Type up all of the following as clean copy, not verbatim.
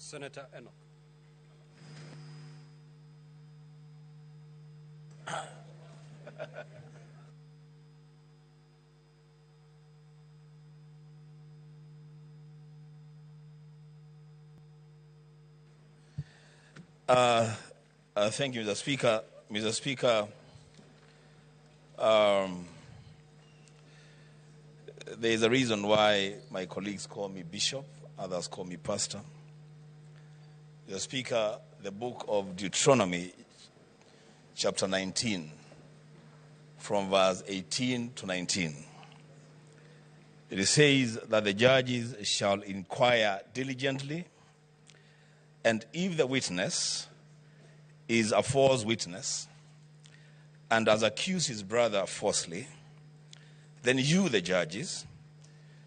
Senator Enoch. Thank you, Mr. Speaker. Mr. Speaker, there is a reason why my colleagues call me Bishop, others call me Pastor. Mr. Speaker, the book of Deuteronomy, chapter 19, from verse 18 to 19. It says that the judges shall inquire diligently, and if the witness is a false witness and has accused his brother falsely, then you, the judges,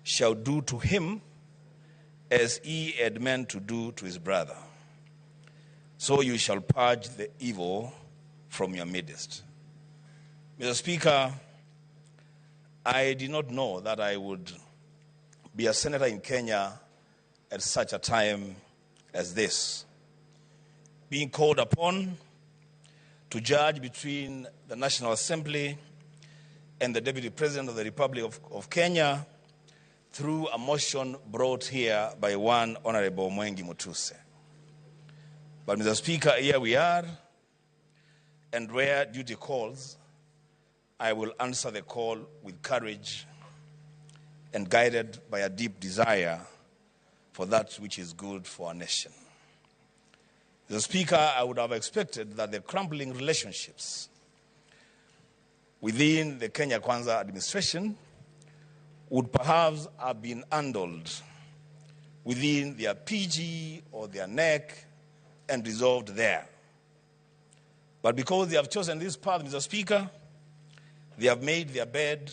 shall do to him as he had meant to do to his brother. So you shall purge the evil from your midst. Mr. Speaker, I did not know that I would be a senator in Kenya at such a time as this, being called upon to judge between the National Assembly and the Deputy President of the Republic of Kenya through a motion brought here by one Honorable Onge Mutuse. But Mr. Speaker, here we are, and where duty calls, I will answer the call with courage and guided by a deep desire for that which is good for our nation. Mr. Speaker, I would have expected that the crumbling relationships within the Kenya Kwanza administration would perhaps have been handled within their PG or their NEC and resolved there. But because they have chosen this path, Mr. Speaker, they have made their bed,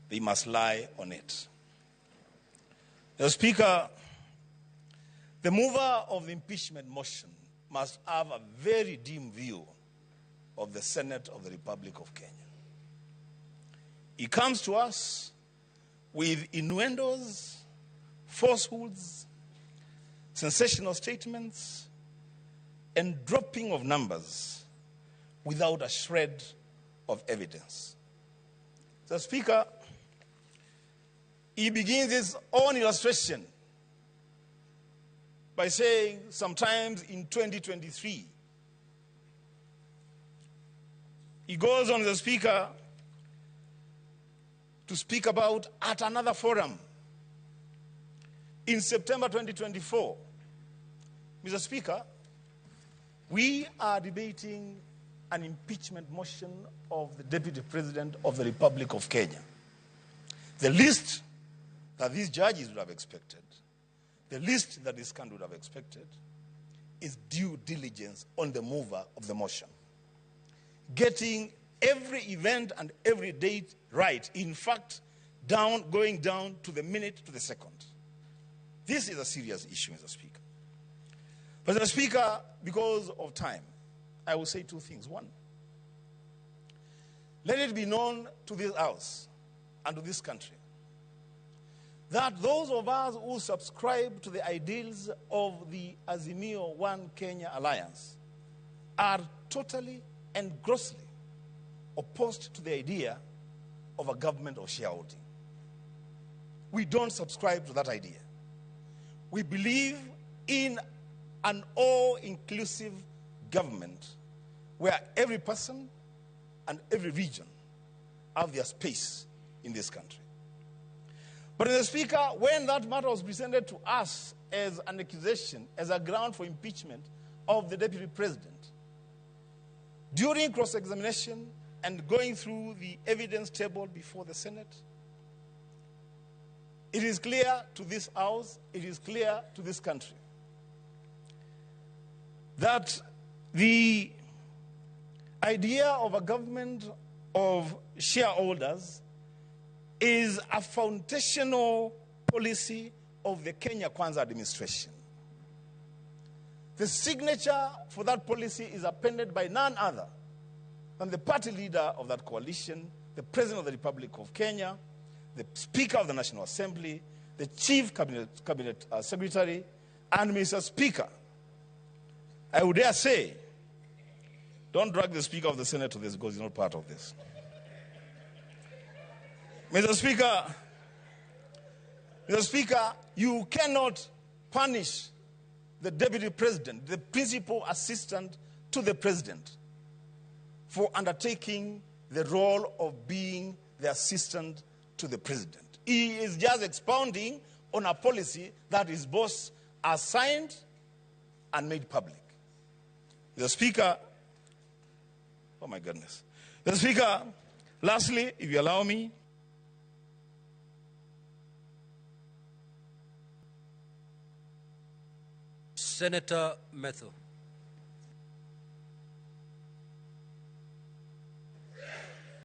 they must lie on it. Mr. Speaker, the mover of the impeachment motion must have a very dim view of the Senate of the Republic of Kenya. He comes to us with innuendos, falsehoods, sensational statements, and dropping of numbers without a shred of evidence. So, Speaker, he begins his own illustration by saying sometimes in 2023. He goes on, the Speaker, to speak about at another forum in September 2024. Mr. Speaker, we are debating an impeachment motion of the Deputy President of the Republic of Kenya. The least that these judges would have expected, the least that this country would have expected, is due diligence on the mover of the motion. Getting every event and every date right. In fact, going down to the minute, to the second. This is a serious issue, Mr. Speaker. But, Mr. Speaker, because of time, I will say two things. One, let it be known to this House and to this country that those of us who subscribe to the ideals of the Azimio One Kenya Alliance are totally and grossly opposed to the idea of a government of shareholding. We don't subscribe to that idea. We believe in an all-inclusive government where every person and every region have their space in this country. But, Mr. Speaker, when that matter was presented to us as an accusation, as a ground for impeachment of the Deputy President, during cross-examination and going through the evidence table before the Senate, it is clear to this House, it is clear to this country, that the idea of a government of shareholders is a foundational policy of the Kenya Kwanza administration. The signature for that policy is appended by none other than the party leader of that coalition, the President of the Republic of Kenya, the Speaker of the National Assembly, the Chief Cabinet Secretary, And Mr. Speaker, I would dare say, don't drag the Speaker of the Senate to this because he's not part of this. Mr. Speaker, you cannot punish the Deputy President, the principal assistant to the President, for undertaking the role of being the assistant to the President. He is just expounding on a policy that his boss has signed and made public. The Speaker, oh my goodness. The Speaker, lastly, if you allow me, Senator Metho.